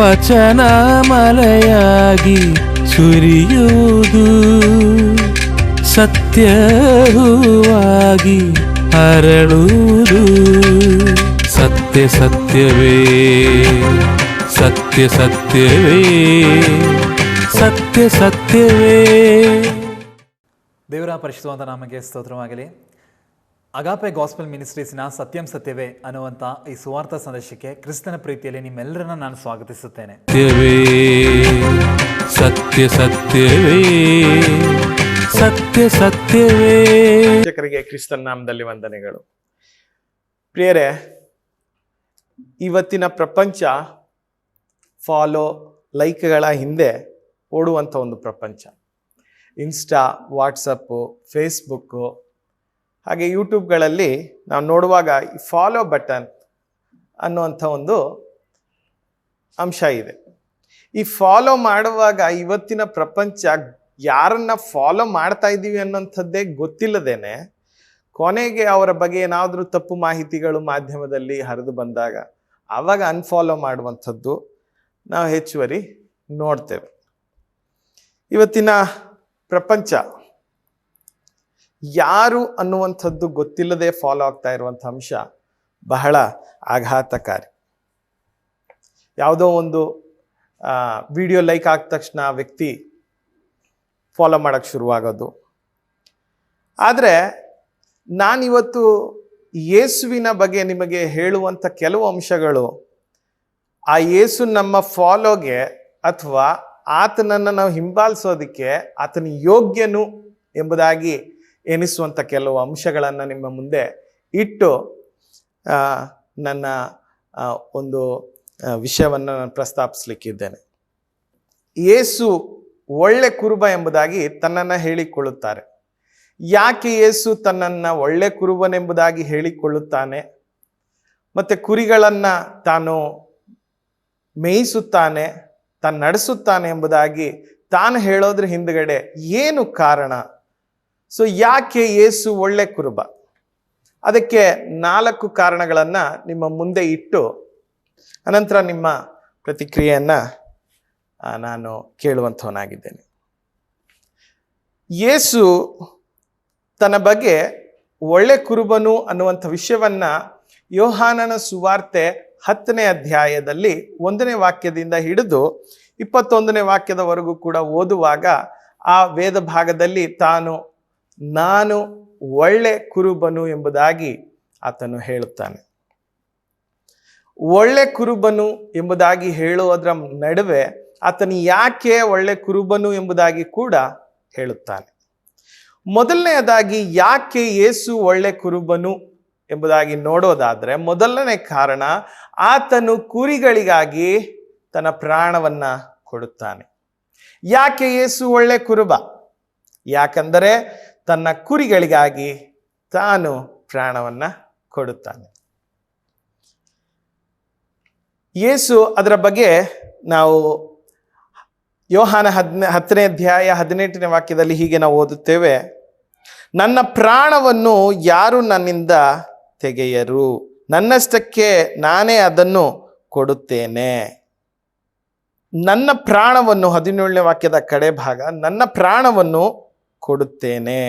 ವಚನ ಮಳೆಯಾಗಿ ಸುರಿಯುವುದು, ಸತ್ಯ ಹೂವಾಗಿ ಹರಳುವುದು. ಸತ್ಯ ಸತ್ಯವೇ, ಸತ್ಯ ಸತ್ಯವೇ, ಸತ್ಯ ಸತ್ಯವೇ. ದೇವರ ಪರಿಶುದ್ಧವಾದ ನಾಮಕ್ಕೆ ಸ್ತೋತ್ರವಾಗಲಿ. ಅಗಾಪೆ ಗಾಸ್ಪೆಲ್ ಮಿನಿಸ್ಟ್ರೀಸ್ನ ಸತ್ಯಂ ಸತ್ಯವೇ ಅನ್ನುವಂಥ ಈ ಸುವಾರ್ಥ ಸಂದೇಶಕ್ಕೆ ಕ್ರಿಸ್ತನ ಪ್ರೀತಿಯಲ್ಲಿ ನಿಮ್ಮೆಲ್ಲರನ್ನ ನಾನು ಸ್ವಾಗತಿಸುತ್ತೇನೆ. ಸತ್ಯ ಸತ್ಯವೇ, ಸತ್ಯ ಸತ್ಯವೇ. ಶಿಕ್ಷಕರಿಗೆ ಕ್ರಿಸ್ತನ ನಾಮದಲ್ಲಿ ವಂದನೆಗಳು. ಪ್ರಿಯರೇ, ಇವತ್ತಿನ ಪ್ರಪಂಚ ಫಾಲೋ ಲೈಕ್ಗಳ ಹಿಂದೆ ಓಡುವಂಥ ಒಂದು ಪ್ರಪಂಚ. ಇನ್ಸ್ಟಾ, ವಾಟ್ಸಪ್ಪು, ಫೇಸ್ಬುಕ್ಕು ಹಾಗೆ ಯೂಟ್ಯೂಬ್ಗಳಲ್ಲಿ ನಾವು ನೋಡುವಾಗ ಈ ಫಾಲೋ ಬಟನ್ ಅನ್ನುವಂಥ ಒಂದು ಅಂಶ ಇದೆ. ಈ ಫಾಲೋ ಮಾಡುವಾಗ ಇವತ್ತಿನ ಪ್ರಪಂಚ ಯಾರನ್ನ ಫಾಲೋ ಮಾಡ್ತಾ ಇದ್ದೀವಿ ಅನ್ನೋಂಥದ್ದೇ ಗೊತ್ತಿಲ್ಲದೇನೆ ಕೊನೆಗೆ ಅವರ ಬಗ್ಗೆ ಏನಾದರೂ ತಪ್ಪು ಮಾಹಿತಿಗಳು ಮಾಧ್ಯಮದಲ್ಲಿ ಹರಿದು ಬಂದಾಗ ಆವಾಗ ಅನ್ಫಾಲೋ ಮಾಡುವಂಥದ್ದು ನಾವು ಹೆಚ್ಚುವರಿ ನೋಡ್ತೇವೆ. ಇವತ್ತಿನ ಪ್ರಪಂಚ ಯಾರು ಅನ್ನುವಂಥದ್ದು ಗೊತ್ತಿಲ್ಲದೆ ಫಾಲೋ ಆಗ್ತಾ ಇರುವಂಥ ಅಂಶ ಬಹಳ ಆಘಾತಕಾರಿ. ಯಾವುದೋ ಒಂದು ವಿಡಿಯೋ ಲೈಕ್ ಆದ ತಕ್ಷಣ ಆ ವ್ಯಕ್ತಿ ಫಾಲೋ ಮಾಡೋಕ್ಕೆ ಶುರುವಾಗೋದು. ಆದರೆ ನಾನಿವತ್ತು ಯೇಸುವಿನ ಬಗ್ಗೆ ನಿಮಗೆ ಹೇಳುವಂಥ ಕೆಲವು ಅಂಶಗಳು ಆ ಯೇಸು ನಮ್ಮ ಫಾಲೋಗೆ ಅಥವಾ ಆತನನ್ನು ನಾವು ಹಿಂಬಾಲಿಸೋದಕ್ಕೆ ಆತನ ಯೋಗ್ಯನು ಎಂಬುದಾಗಿ ಎನಿಸುವಂಥ ಕೆಲವು ಅಂಶಗಳನ್ನು ನಿಮ್ಮ ಮುಂದೆ ಇಟ್ಟು ನನ್ನ ಒಂದು ವಿಷಯವನ್ನು ನಾನು ಪ್ರಸ್ತಾಪಿಸಲಿಕ್ಕಿದ್ದೇನೆ. ಯೇಸು ಒಳ್ಳೆ ಕುರುಬ ಎಂಬುದಾಗಿ ತನ್ನನ್ನು ಹೇಳಿಕೊಳ್ಳುತ್ತಾರೆ. ಯಾಕೆ ಯೇಸು ತನ್ನನ್ನು ಒಳ್ಳೆ ಕುರುಬನೆಂಬುದಾಗಿ ಹೇಳಿಕೊಳ್ಳುತ್ತಾನೆ ಮತ್ತು ಕುರಿಗಳನ್ನು ತಾನು ಮೇಯಿಸುತ್ತಾನೆ, ತಾನು ನಡೆಸುತ್ತಾನೆ ಎಂಬುದಾಗಿ ತಾನು ಹೇಳೋದ್ರ ಹಿಂದುಗಡೆ ಏನು ಕಾರಣ? ಸೊ ಯಾಕೆ ಯೇಸು ಒಳ್ಳೆ ಕುರುಬ? ಅದಕ್ಕೆ 4 ಕಾರಣಗಳನ್ನು ನಿಮ್ಮ ಮುಂದೆ ಇಟ್ಟು ಅನಂತರ ನಿಮ್ಮ ಪ್ರತಿಕ್ರಿಯೆಯನ್ನು ನಾನು ಕೇಳುವಂಥವನಾಗಿದ್ದೇನೆ. ಯೇಸು ತನ್ನ ಬಗ್ಗೆ ಒಳ್ಳೆ ಕುರುಬನು ಅನ್ನುವಂಥ ವಿಷಯವನ್ನು ಯೋಹಾನನ ಸುವಾರ್ತೆ 10ನೇ ಅಧ್ಯಾಯದಲ್ಲಿ 1ನೇ ವಾಕ್ಯದಿಂದ ಹಿಡಿದು 21ನೇ ವಾಕ್ಯದವರೆಗೂ ಕೂಡ ಓದುವಾಗ ಆ ವೇದ ಭಾಗದಲ್ಲಿ ನಾನು ಒಳ್ಳೆ ಕುರುಬನು ಎಂಬುದಾಗಿ ಆತನು ಹೇಳುತ್ತಾನೆ. ಒಳ್ಳೆ ಕುರುಬನು ಎಂಬುದಾಗಿ ಹೇಳುವುದರ ನಡುವೆ ಆತನು ಯಾಕೆ ಒಳ್ಳೆ ಕುರುಬನು ಎಂಬುದಾಗಿ ಕೂಡ ಹೇಳುತ್ತಾನೆ. ಮೊದಲನೆಯದಾಗಿ ಯಾಕೆ ಯೇಸು ಒಳ್ಳೆ ಕುರುಬನು ಎಂಬುದಾಗಿ ನೋಡೋದಾದ್ರೆ ಮೊದಲನೇ ಕಾರಣ, ಆತನು ಕುರಿಗಳಿಗಾಗಿ ತನ್ನ ಪ್ರಾಣವನ್ನ ಕೊಡುತ್ತಾನೆ. ಯಾಕೆ ಯೇಸು ಒಳ್ಳೆ ಕುರುಬ? ಯಾಕಂದರೆ ತನ್ನ ಕುರಿಗಳಿಗಾಗಿ ತಾನು ಪ್ರಾಣವನ್ನ ಕೊಡುತ್ತಾನೆ. ಯೇಸು ಅದರ ಬಗ್ಗೆ ನಾವು ಯೋಹಾನ 10ನೇ ಅಧ್ಯಾಯ 18ನೇ ವಾಕ್ಯದಲ್ಲಿ ಹೀಗೆ ನಾವು ಓದುತ್ತೇವೆ, ನನ್ನ ಪ್ರಾಣವನ್ನು ಯಾರು ನನ್ನಿಂದ ತೆಗೆಯರು, ನನ್ನಷ್ಟಕ್ಕೆ ನಾನೇ ಅದನ್ನು ಕೊಡುತ್ತೇನೆ. ನನ್ನ ಪ್ರಾಣವನ್ನು 17ನೇ ವಾಕ್ಯದ ಕಡೆ ಭಾಗ, ನನ್ನ ಪ್ರಾಣವನ್ನು ಕೊಡುತ್ತೇನೆ.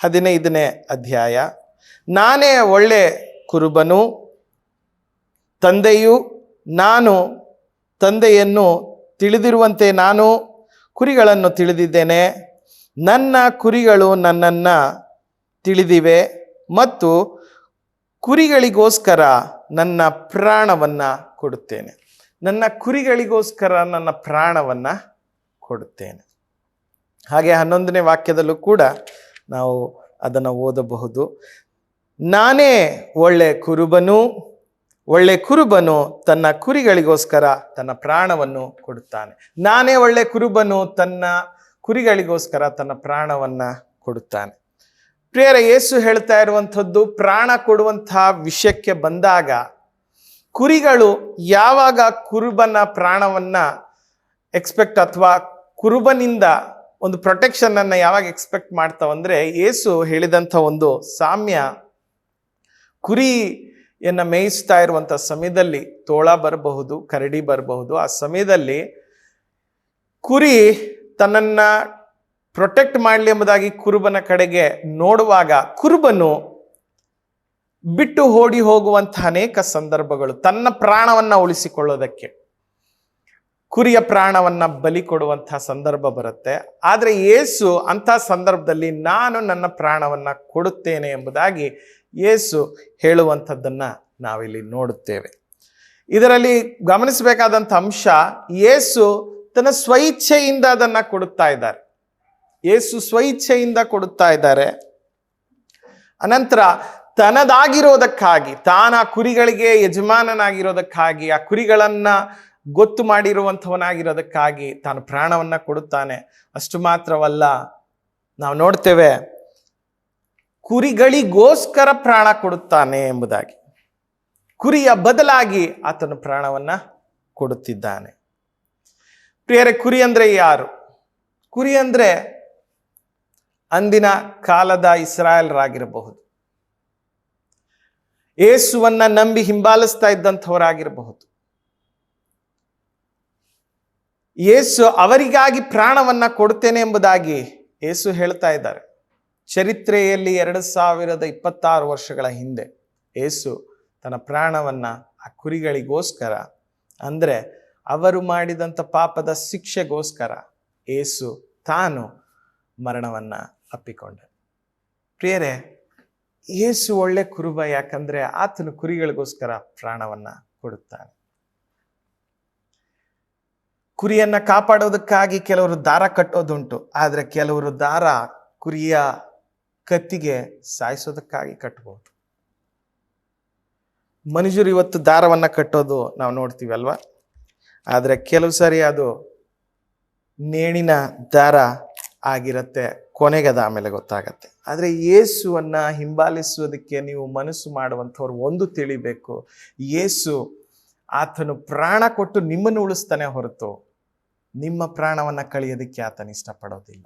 15ನೇ ಅಧ್ಯಾಯ, ನಾನೇ ಒಳ್ಳೆ ಕುರುಬನು, ತಂದೆಯು ನಾನು ತಂದೆಯನ್ನು ತಿಳಿದಿರುವಂತೆ ನಾನು ಕುರಿಗಳನ್ನು ತಿಳಿದಿದ್ದೇನೆ, ನನ್ನ ಕುರಿಗಳು ನನ್ನನ್ನು ತಿಳಿದಿವೆ ಮತ್ತು ಕುರಿಗಳಿಗೋಸ್ಕರ ನನ್ನ ಪ್ರಾಣವನ್ನು ಕೊಡುತ್ತೇನೆ. ನನ್ನ ಕುರಿಗಳಿಗೋಸ್ಕರ ನನ್ನ ಪ್ರಾಣವನ್ನು ಕೊಡುತ್ತೇನೆ. ಹಾಗೆ 11ನೇ ವಾಕ್ಯದಲ್ಲೂ ಕೂಡ ನಾವು ಅದನ್ನು ಓದಬಹುದು. ನಾನೇ ಒಳ್ಳೆ ಕುರುಬನು, ಒಳ್ಳೆ ಕುರುಬನು ತನ್ನ ಕುರಿಗಳಿಗೋಸ್ಕರ ತನ್ನ ಪ್ರಾಣವನ್ನು ಕೊಡುತ್ತಾನೆ. ನಾನೇ ಒಳ್ಳೆ ಕುರುಬನು, ತನ್ನ ಕುರಿಗಳಿಗೋಸ್ಕರ ತನ್ನ ಪ್ರಾಣವನ್ನು ಕೊಡುತ್ತಾನೆ. ಪ್ರಿಯರೇ, ಯೇಸು ಹೇಳ್ತಾ ಇರುವಂಥದ್ದು ಪ್ರಾಣ ಕೊಡುವಂತಹ ವಿಷಯಕ್ಕೆ ಬಂದಾಗ ಕುರಿಗಳು ಯಾವಾಗ ಕುರುಬನ ಪ್ರಾಣವನ್ನ ಎಕ್ಸ್ಪೆಕ್ಟ್ ಅಥವಾ ಕುರುಬನಿಂದ ಒಂದು ಪ್ರೊಟೆಕ್ಷನ್ ಅನ್ನ ಯಾವಾಗ ಎಕ್ಸ್ಪೆಕ್ಟ್ ಮಾಡ್ತಾವಂದ್ರೆ, ಯೇಸು ಹೇಳಿದಂಥ ಒಂದು ಸಾಮ್ಯ, ಕುರಿ ಮೇಯಿಸ್ತಾ ಇರುವಂಥ ಸಮಯದಲ್ಲಿ ತೋಳ ಬರಬಹುದು, ಕರಡಿ ಬರಬಹುದು. ಆ ಸಮಯದಲ್ಲಿ ಕುರಿ ತನ್ನನ್ನ ಪ್ರೊಟೆಕ್ಟ್ ಮಾಡಲಿ ಎಂಬುದಾಗಿ ಕುರುಬನ ಕಡೆಗೆ ನೋಡುವಾಗ ಕುರುಬನು ಬಿಟ್ಟು ಓಡಿ ಹೋಗುವಂತಹ ಅನೇಕ ಸಂದರ್ಭಗಳು, ತನ್ನ ಪ್ರಾಣವನ್ನ ಉಳಿಸಿಕೊಳ್ಳೋದಕ್ಕೆ ಕುರಿಯ ಪ್ರಾಣವನ್ನ ಬಲಿ ಕೊಡುವಂತಹ ಸಂದರ್ಭ ಬರುತ್ತೆ. ಆದರೆ ಯೇಸು ಅಂಥ ಸಂದರ್ಭದಲ್ಲಿ ನಾನು ನನ್ನ ಪ್ರಾಣವನ್ನ ಕೊಡುತ್ತೇನೆ ಎಂಬುದಾಗಿ ಯೇಸು ಹೇಳುವಂಥದ್ದನ್ನ ನಾವಿಲ್ಲಿ ನೋಡುತ್ತೇವೆ. ಇದರಲ್ಲಿ ಗಮನಿಸಬೇಕಾದಂಥ ಅಂಶ, ಯೇಸು ತನ್ನ ಸ್ವಇಚ್ಛೆಯಿಂದ ಅದನ್ನ ಕೊಡುತ್ತಾ ಇದ್ದಾರೆ. ಯೇಸು ಸ್ವಇಚ್ಛೆಯಿಂದ ಕೊಡುತ್ತಾ ಇದ್ದಾರೆ. ಅನಂತರ ತನ್ನದಾಗಿರೋದಕ್ಕಾಗಿ, ತಾನು ಆ ಕುರಿಗಳಿಗೆ ಯಜಮಾನನಾಗಿರೋದಕ್ಕಾಗಿ, ಆ ಕುರಿಗಳನ್ನ ಗೊತ್ತು ಮಾಡಿರುವಂಥವನಾಗಿರೋದಕ್ಕಾಗಿ ತಾನು ಪ್ರಾಣವನ್ನ ಕೊಡುತ್ತಾನೆ. ಅಷ್ಟು ಮಾತ್ರವಲ್ಲ, ನಾವು ನೋಡ್ತೇವೆ ಕುರಿಗಳಿಗೋಸ್ಕರ ಪ್ರಾಣ ಕೊಡುತ್ತಾನೆ ಎಂಬುದಾಗಿ. ಕುರಿಯ ಬದಲಾಗಿ ಆತನು ಪ್ರಾಣವನ್ನ ಕೊಡುತ್ತಿದ್ದಾನೆ. ಪ್ರಿಯರೇ, ಕುರಿ ಅಂದ್ರೆ ಯಾರು? ಕುರಿ ಅಂದ್ರೆ ಅಂದಿನ ಕಾಲದ ಇಸ್ರಾಯೇಲರಾಗಿರಬಹುದು, ಯೇಸುವನ್ನ ನಂಬಿ ಹಿಂಬಾಲಿಸ್ತಾ ಇದ್ದಂಥವರಾಗಿರಬಹುದು. ಯೇಸು ಅವರಿಗಾಗಿ ಪ್ರಾಣವನ್ನ ಕೊಡುತ್ತೇನೆ ಎಂಬುದಾಗಿ ಯೇಸು ಹೇಳ್ತಾ ಇದ್ದಾರೆ. ಚರಿತ್ರೆಯಲ್ಲಿ 2026 ವರ್ಷಗಳ ಹಿಂದೆ ಯೇಸು ತನ್ನ ಪ್ರಾಣವನ್ನ ಆ ಕುರಿಗಳಿಗೋಸ್ಕರ, ಅಂದ್ರೆ ಅವರು ಮಾಡಿದಂಥ ಪಾಪದ ಶಿಕ್ಷೆಗೋಸ್ಕರ ಯೇಸು ತಾನು ಮರಣವನ್ನ ಅಪ್ಪಿಕೊಂಡ. ಪ್ರಿಯರೇ, ಯೇಸು ಒಳ್ಳೆ ಕುರುಬ. ಯಾಕಂದ್ರೆ ಆತನು ಕುರಿಗಳಿಗೋಸ್ಕರ ಪ್ರಾಣವನ್ನ ಕೊಡುತ್ತಾನೆ. ಕುರಿಯನ್ನ ಕಾಪಾಡೋದಕ್ಕಾಗಿ ಕೆಲವರು ದಾರ ಕಟ್ಟೋದುಂಟು, ಆದ್ರೆ ಕೆಲವರು ದಾರ ಕುರಿಯ ಕತ್ತಿಗೆ ಸಾಯಿಸೋದಕ್ಕಾಗಿ ಕಟ್ಟಬಹುದು. ಮನುಷ್ಯರು ಇವತ್ತು ದಾರವನ್ನ ಕಟ್ಟೋದು ನಾವು ನೋಡ್ತೀವಿ ಅಲ್ವಾ? ಆದ್ರೆ ಕೆಲವು ಸರಿ ಅದು ನೇಣಿನ ದಾರ ಆಗಿರತ್ತೆ, ಕೊನೆಗದ ಆಮೇಲೆ ಗೊತ್ತಾಗತ್ತೆ. ಆದ್ರೆ ಯೇಸುವನ್ನ ಹಿಂಬಾಲಿಸುವುದಕ್ಕೆ ನೀವು ಮನಸ್ಸು ಮಾಡುವಂಥವ್ರು ಒಂದು ತಿಳಿಬೇಕು, ಯೇಸು ಆತನು ಪ್ರಾಣ ಕೊಟ್ಟು ನಿಮ್ಮನ್ನು ಉಳಿಸ್ತಾನೆ ಹೊರತು ನಿಮ್ಮ ಪ್ರಾಣವನ್ನ ಕಳೆಯೋದಕ್ಕೆ ಆತನ ಇಷ್ಟಪಡೋದಿಲ್ಲ.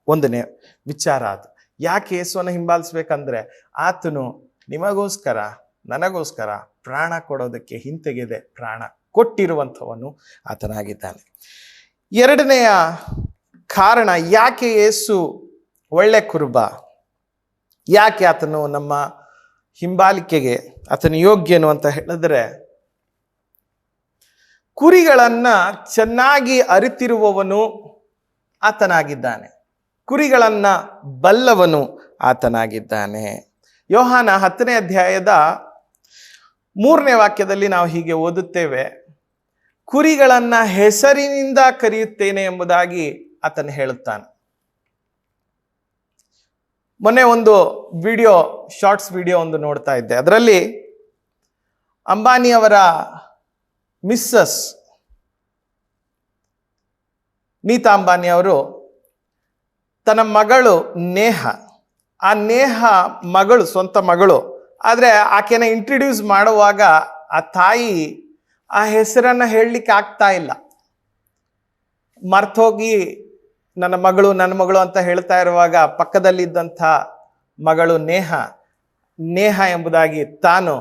ಒಂದನೇ ವಿಚಾರ ಅದು. ಯಾಕೆ ಯೇಸುವನ್ನ ಹಿಂಬಾಲಿಸ್ಬೇಕಂದ್ರೆ ಆತನು ನಿಮಗೋಸ್ಕರ, ನನಗೋಸ್ಕರ ಪ್ರಾಣ ಕೊಡೋದಕ್ಕೆ ಹಿಂತೆಗೆದೆ ಪ್ರಾಣ ಕೊಟ್ಟಿರುವಂಥವನು ಆತನಾಗಿದ್ದಾನೆ. ಎರಡನೆಯ ಕಾರಣ, ಯಾಕೆ ಯೇಸು ಒಳ್ಳೆ ಕುರುಬ, ಯಾಕೆ ಆತನು ನಮ್ಮ ಹಿಂಬಾಲಿಕೆಗೆ ಆತನು ಯೋಗ್ಯನು ಅಂತ ಹೇಳಿದ್ರೆ, ಕುರಿಗಳನ್ನ ಚೆನ್ನಾಗಿ ಅರಿತಿರುವವನು ಆತನಾಗಿದ್ದಾನೆ, ಕುರಿಗಳನ್ನ ಬಲ್ಲವನು ಆತನಾಗಿದ್ದಾನೆ. ಯೋಹಾನ 10ನೇ ಅಧ್ಯಾಯದ 3ನೇ ವಾಕ್ಯದಲ್ಲಿ ನಾವು ಹೀಗೆ ಓದುತ್ತೇವೆ, ಕುರಿಗಳನ್ನ ಹೆಸರಿನಿಂದ ಕರೆಯುತ್ತೇನೆ ಎಂಬುದಾಗಿ ಆತನು ಹೇಳುತ್ತಾನೆ. ಮೊನ್ನೆ ಒಂದು ವಿಡಿಯೋ, ಶಾರ್ಟ್ಸ್ ವಿಡಿಯೋ ಒಂದು ನೋಡ್ತಾ ಇದ್ದೆ. ಅದರಲ್ಲಿ ಅಂಬಾನಿಯವರ ಮಿಸ್ಸಸ್ ನೀತಾ ಅಂಬಾನಿ ಅವರು ತನ್ನ ಮಗಳು ನೇಹ, ಆ ನೇಹ ಮಗಳು, ಸ್ವಂತ ಮಗಳು, ಆದರೆ ಆಕೆನ ಇಂಟ್ರಡ್ಯೂಸ್ ಮಾಡುವಾಗ ಆ ತಾಯಿ ಆ ಹೆಸರನ್ನ ಹೇಳಲಿಕ್ಕೆ ಆಗ್ತಾ ಇಲ್ಲ. ಮರ್ತೋಗಿ ನನ್ನ ಮಗಳು ಅಂತ ಹೇಳ್ತಾ ಇರುವಾಗ ಪಕ್ಕದಲ್ಲಿದ್ದಂಥ ಮಗಳು ನೇಹ ಎಂಬುದಾಗಿ ತಾನು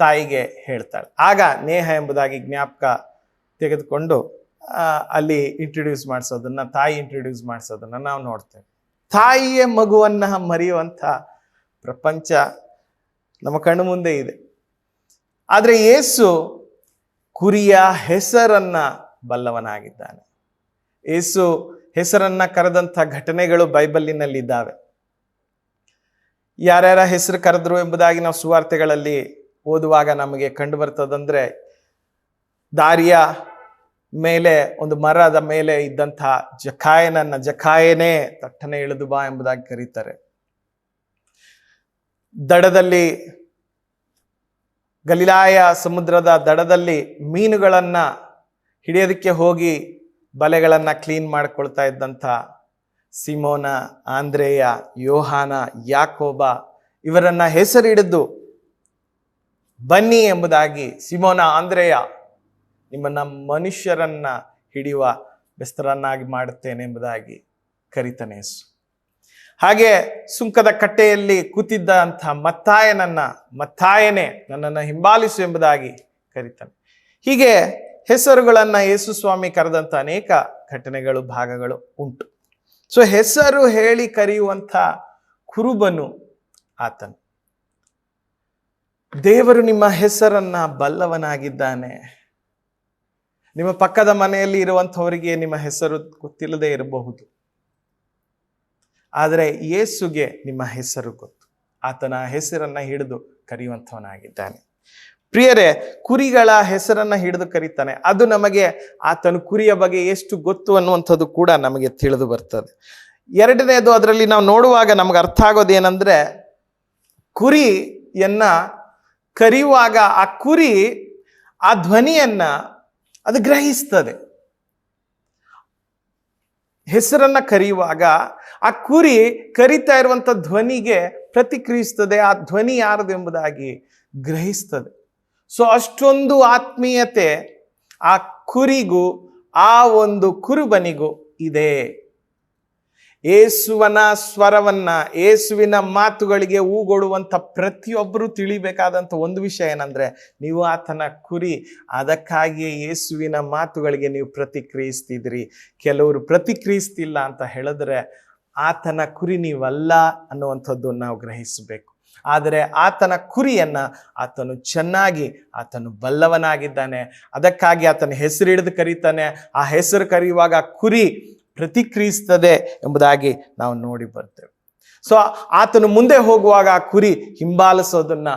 ತಾಯಿಗೆ ಹೇಳ್ತಾಳೆ. ಆಗ ನೇಹ ಎಂಬುದಾಗಿ ಜ್ಞಾಪಕ ತೆಗೆದುಕೊಂಡು ಅಲ್ಲಿ ತಾಯಿ ಇಂಟ್ರಡ್ಯೂಸ್ ಮಾಡಿಸೋದನ್ನ ನಾವು ನೋಡ್ತೇವೆ. ತಾಯಿಯ ಮಗುವನ್ನ ಮರೆಯುವಂಥ ಪ್ರಪಂಚ ನಮ್ಮ ಕಣ್ಣು ಮುಂದೆ ಇದೆ. ಆದರೆ ಯೇಸು ಕುರಿಯ ಹೆಸರನ್ನ ಬಲ್ಲವನಾಗಿದ್ದಾನೆ. ಯೇಸು ಹೆಸರನ್ನ ಕರೆದಂಥ ಘಟನೆಗಳು ಬೈಬಲಿನಲ್ಲಿದ್ದಾವೆ. ಯಾರ್ಯಾರ ಹೆಸರು ಕರೆದ್ರು ಎಂಬುದಾಗಿ ನಾವು ಸುವಾರ್ತೆಗಳಲ್ಲಿ ಓದುವಾಗ ನಮಗೆ ಕಂಡು ಬರ್ತದಂದ್ರೆ, ದಾರಿಯ ಮೇಲೆ ಒಂದು ಮರದ ಮೇಲೆ ಇದ್ದಂಥ ಜಕಾಯನೇ ತಟ್ಟನೆ ಇಳಿದು ಬಾ ಎಂಬುದಾಗಿ ಕರೀತಾರೆ. ದಡದಲ್ಲಿ, ಗಲಿಲಾಯ ಸಮುದ್ರದ ದಡದಲ್ಲಿ ಮೀನುಗಳನ್ನ ಹಿಡಿಯೋದಕ್ಕೆ ಹೋಗಿ ಬಲೆಗಳನ್ನ ಕ್ಲೀನ್ ಮಾಡ್ಕೊಳ್ತಾ ಇದ್ದಂಥ ಸಿಮೋನ, ಆಂದ್ರೇಯ, ಯೋಹಾನ, ಯಾಕೋಬ ಇವರನ್ನ ಹೆಸರಿಡಿದು ಬನ್ನಿ ಎಂಬುದಾಗಿ, ಸಿಮೋನ, ಆಂದ್ರೇಯ, ನಿಮ್ಮನ್ನ ಮನುಷ್ಯರನ್ನ ಹಿಡಿಯುವ ಬೆಸ್ತರನ್ನಾಗಿ ಮಾಡುತ್ತೇನೆ ಎಂಬುದಾಗಿ ಕರಿತಾನೆ ಯೇಸು. ಹಾಗೆ ಸುಂಕದ ಕಟ್ಟೆಯಲ್ಲಿ ಕೂತಿದ್ದಂಥ ಮತ್ತಾಯನೇ ನನ್ನನ್ನು ಹಿಂಬಾಲಿಸು ಎಂಬುದಾಗಿ ಕರೀತಾನೆ. ಹೀಗೆ ಹೆಸರುಗಳನ್ನು ಯೇಸು ಸ್ವಾಮಿ ಕರೆದಂಥ ಅನೇಕ ಘಟನೆಗಳು, ಭಾಗಗಳು ಉಂಟು. ಸೊ ಹೆಸರು ಹೇಳಿ ಕರೆಯುವಂಥ ಕುರುಬನು ಆತನು. ದೇವರು ನಿಮ್ಮ ಹೆಸರನ್ನ ಬಲ್ಲವನಾಗಿದ್ದಾನೆ. ನಿಮ್ಮ ಪಕ್ಕದ ಮನೆಯಲ್ಲಿ ಇರುವಂಥವರಿಗೆ ನಿಮ್ಮ ಹೆಸರು ಗೊತ್ತಿಲ್ಲದೆ ಇರಬಹುದು, ಆದರೆ ಯೇಸುಗೆ ನಿಮ್ಮ ಹೆಸರು ಗೊತ್ತು. ಆತನ ಹೆಸರನ್ನ ಹಿಡಿದು ಕರೆಯುವಂಥವನಾಗಿದ್ದಾನೆ. ಪ್ರಿಯರೇ, ಕುರಿಗಳ ಹೆಸರನ್ನ ಹಿಡಿದು ಕರೀತಾನೆ. ಅದು ನಮಗೆ ಆತನು ಕುರಿಯ ಬಗ್ಗೆ ಎಷ್ಟು ಗೊತ್ತು ಅನ್ನುವಂಥದ್ದು ಕೂಡ ನಮಗೆ ತಿಳಿದು ಬರ್ತದೆ. ಎರಡನೇದು, ಅದರಲ್ಲಿ ನಾವು ನೋಡುವಾಗ ನಮ್ಗೆ ಅರ್ಥ ಆಗೋದೇನೆಂದ್ರೆ, ಕುರಿಯನ್ನ ಕರೆಯುವಾಗ ಆ ಕುರಿ ಆ ಧ್ವನಿಯನ್ನ ಅದು ಗ್ರಹಿಸ್ತದೆ. ಹೆಸರನ್ನ ಕರೆಯುವಾಗ ಆ ಕುರಿ ಕರಿತಾ ಇರುವಂತ ಧ್ವನಿಗೆ ಪ್ರತಿಕ್ರಿಯಿಸ್ತದೆ. ಆ ಧ್ವನಿ ಯಾರದು ಎಂಬುದಾಗಿ ಗ್ರಹಿಸ್ತದೆ. ಸೊ ಅಷ್ಟೊಂದು ಆತ್ಮೀಯತೆ ಆ ಕುರಿಗೂ ಆ ಒಂದು ಕುರುಬನಿಗೂ ಇದೆ. ಯೇಸುವನ ಸ್ವರವನ್ನ, ಯೇಸುವಿನ ಮಾತುಗಳಿಗೆ ಹೂಗೊಡುವಂಥ ಪ್ರತಿಯೊಬ್ಬರು ತಿಳಿಬೇಕಾದಂಥ ಒಂದು ವಿಷಯ ಏನಂದ್ರೆ, ನೀವು ಆತನ ಕುರಿ, ಅದಕ್ಕಾಗಿಯೇ ಯೇಸುವಿನ ಮಾತುಗಳಿಗೆ ನೀವು ಪ್ರತಿಕ್ರಿಯಿಸ್ತಿದ್ರಿ. ಕೆಲವರು ಪ್ರತಿಕ್ರಿಯಿಸ್ತಿಲ್ಲ ಅಂತ ಹೇಳಿದ್ರೆ ಆತನ ಕುರಿ ನೀವಲ್ಲ ಅನ್ನುವಂಥದ್ದು ನಾವು ಗ್ರಹಿಸಬೇಕು. ಆದರೆ ಆತನ ಕುರಿಯನ್ನ ಆತನು ಚೆನ್ನಾಗಿ ಆತನು ಬಲ್ಲವನಾಗಿದ್ದಾನೆ. ಅದಕ್ಕಾಗಿ ಆತನ ಹೆಸರು ಹಿಡಿದು ಕರೀತಾನೆ. ಆ ಹೆಸರು ಕರೆಯುವಾಗ ಕುರಿ ಪ್ರತಿಕ್ರಿಯಿಸ್ತದೆ ಎಂಬುದಾಗಿ ನಾವು ನೋಡಿ ಬರ್ತೇವೆ. ಸೊ ಆತನು ಮುಂದೆ ಹೋಗುವಾಗ ಆ ಕುರಿ ಹಿಂಬಾಲಿಸೋದನ್ನ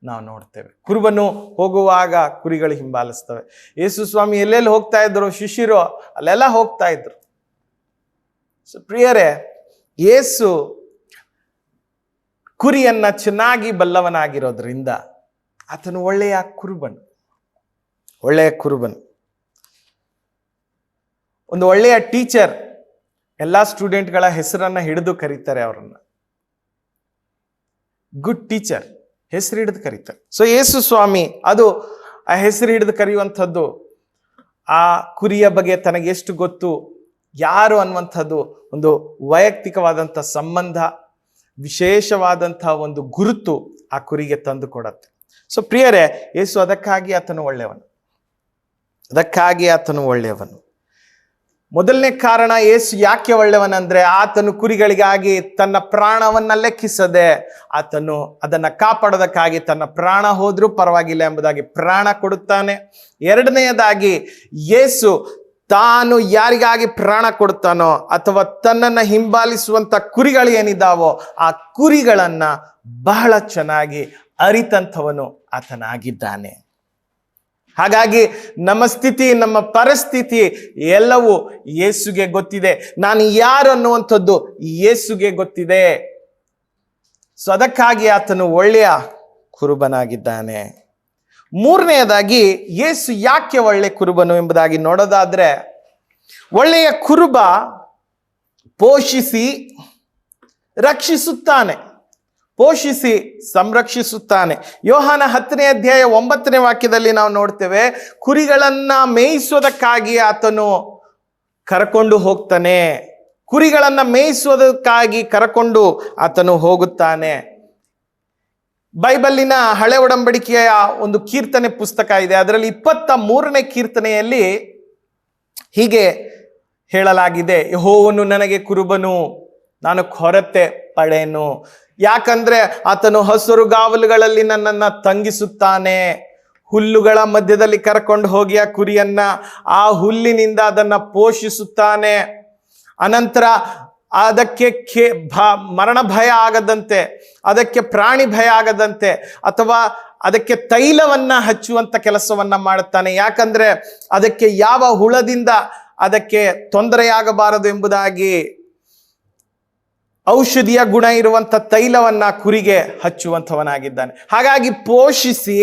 ನಾವು ನೋಡ್ತೇವೆ. ಕುರುಬನು ಹೋಗುವಾಗ ಕುರಿಗಳು ಹಿಂಬಾಲಿಸ್ತವೆ. ಯೇಸು ಸ್ವಾಮಿ ಎಲ್ಲೆಲ್ಲಿ ಹೋಗ್ತಾ ಇದ್ರು, ಶಿಷ್ಯರು ಅಲ್ಲೆಲ್ಲ ಹೋಗ್ತಾ ಇದ್ರು. ಸೊ ಪ್ರಿಯರೇ, ಯೇಸು ಕುರಿಯನ್ನ ಚೆನ್ನಾಗಿ ಬಲ್ಲವನಾಗಿರೋದ್ರಿಂದ ಆತನು ಒಳ್ಳೆಯ ಕುರುಬನು. ಒಂದು ಒಳ್ಳೆಯ ಟೀಚರ್ ಎಲ್ಲ ಸ್ಟೂಡೆಂಟ್ಗಳ ಹೆಸರನ್ನ ಹಿಡಿದು ಕರೀತಾರೆ. ಅವರನ್ನ ಗುಡ್ ಟೀಚರ್ ಹೆಸರು ಹಿಡಿದು ಕರೀತಾರೆ. ಸೊ ಯೇಸು ಸ್ವಾಮಿ ಅದು ಆ ಹೆಸರು ಹಿಡಿದು ಕರೆಯುವಂಥದ್ದು, ಆ ಕುರಿಯ ಬಗ್ಗೆ ತನಗೆ ಎಷ್ಟು ಗೊತ್ತು, ಯಾರು ಅನ್ನುವಂಥದ್ದು ಒಂದು ವೈಯಕ್ತಿಕವಾದಂಥ ಸಂಬಂಧ, ವಿಶೇಷವಾದಂಥ ಒಂದು ಗುರುತು ಆ ಕುರಿಗೆ ತಂದು ಕೊಡತ್ತೆ. ಸೊ ಪ್ರಿಯರೇ, ಯೇಸು ಅದಕ್ಕಾಗಿ ಆತನು ಒಳ್ಳೆಯವನು. ಮೊದಲನೇ ಕಾರಣ, ಯೇಸು ಯಾಕೆ ಒಳ್ಳೆಯವನಂದ್ರೆ, ಆತನು ಕುರಿಗಳಿಗಾಗಿ ತನ್ನ ಪ್ರಾಣವನ್ನ ಲೆಕ್ಕಿಸದೆ ಆತನು ಅದನ್ನ ಕಾಪಾಡೋದಕ್ಕಾಗಿ ತನ್ನ ಪ್ರಾಣ ಹೋದ್ರೂ ಪರವಾಗಿಲ್ಲ ಎಂಬುದಾಗಿ ಪ್ರಾಣ ಕೊಡುತ್ತಾನೆ. ಎರಡನೆಯದಾಗಿ, ಯೇಸು ತಾನು ಯಾರಿಗಾಗಿ ಪ್ರಾಣ ಕೊಡ್ತಾನೋ ಅಥವಾ ತನ್ನನ್ನು ಹಿಂಬಾಲಿಸುವಂತ ಕುರಿಗಳು ಏನಿದ್ದಾವೋ ಆ ಕುರಿಗಳನ್ನ ಬಹಳ ಚೆನ್ನಾಗಿ ಅರಿತಂಥವನು ಆತನಾಗಿದ್ದಾನೆ. ಹಾಗಾಗಿ ನಮ್ಮ ಸ್ಥಿತಿ, ನಮ್ಮ ಪರಿಸ್ಥಿತಿ ಎಲ್ಲವೂ ಯೇಸುಗೆ ಗೊತ್ತಿದೆ. ನಾನು ಯಾರು ಅನ್ನುವಂಥದ್ದು ಯೇಸುಗೆ ಗೊತ್ತಿದೆ. ಸೊ ಅದಕ್ಕಾಗಿ ಆತನು ಒಳ್ಳೆಯ ಕುರುಬನಾಗಿದ್ದಾನೆ. ಮೂರನೆಯದಾಗಿ, ಯೇಸು ಯಾಕೆ ಒಳ್ಳೆ ಕುರುಬನು ಎಂಬುದಾಗಿ ನೋಡೋದಾದ್ರೆ, ಒಳ್ಳೆಯ ಕುರುಬ ಪೋಷಿಸಿ ರಕ್ಷಿಸುತ್ತಾನೆ, ಪೋಷಿಸಿ ಸಂರಕ್ಷಿಸುತ್ತಾನೆ. ಯೋಹಾನ 10ನೇ ಅಧ್ಯಾಯ 9ನೇ ವಾಕ್ಯದಲ್ಲಿ ನಾವು ನೋಡ್ತೇವೆ, ಕುರಿಗಳನ್ನ ಮೇಯಿಸೋದಕ್ಕಾಗಿ ಆತನು ಕರ್ಕೊಂಡು ಹೋಗ್ತಾನೆ. ಕುರಿಗಳನ್ನ ಮೇಯಿಸೋದಕ್ಕಾಗಿ ಕರ್ಕೊಂಡು ಆತನು ಹೋಗುತ್ತಾನೆ. ಬೈಬಲಿನ ಹಳೆ ಒಡಂಬಡಿಕೆಯ ಒಂದು ಕೀರ್ತನೆ ಪುಸ್ತಕ ಇದೆ. ಅದರಲ್ಲಿ 23ನೇ ಕೀರ್ತನೆಯಲ್ಲಿ ಹೀಗೆ ಹೇಳಲಾಗಿದೆ, ಯೆಹೋವನು ನನಗೆ ಕುರುಬನು, ನಾನು ಕೊರತೆ ಪಡೆನು. ಯಾಕಂದ್ರೆ ಆತನು ಹಸುರುಗಾವಲುಗಳಲ್ಲಿ ನನ್ನನ್ನು ತಂಗಿಸುತ್ತಾನೆ. ಹುಲ್ಲುಗಳ ಮಧ್ಯದಲ್ಲಿ ಕರ್ಕೊಂಡು ಹೋಗಿ ಆ ಕುರಿಯನ್ನ ಆ ಹುಲ್ಲಿನಿಂದ ಅದನ್ನ ಪೋಷಿಸುತ್ತಾನೆ. ಅನಂತರ ಅದಕ್ಕೆ ಮರಣ ಭಯ ಆಗದಂತೆ, ಅದಕ್ಕೆ ಪ್ರಾಣಿ ಭಯ ಆಗದಂತೆ, ಅಥವಾ ಅದಕ್ಕೆ ತೈಲವನ್ನ ಹಚ್ಚುವಂತ ಕೆಲಸವನ್ನ ಮಾಡುತ್ತಾನೆ. ಯಾಕಂದ್ರೆ ಅದಕ್ಕೆ ಯಾವ ಹುಳದಿಂದ ಅದಕ್ಕೆ ತೊಂದರೆಯಾಗಬಾರದು ಎಂಬುದಾಗಿ ಔಷಧಿಯ ಗುಣ ಇರುವಂತ ತೈಲವನ್ನ ಕುರಿಗೆ ಹಚ್ಚುವಂಥವನಾಗಿದ್ದಾನೆ. ಹಾಗಾಗಿ ಪೋಷಿಸಿ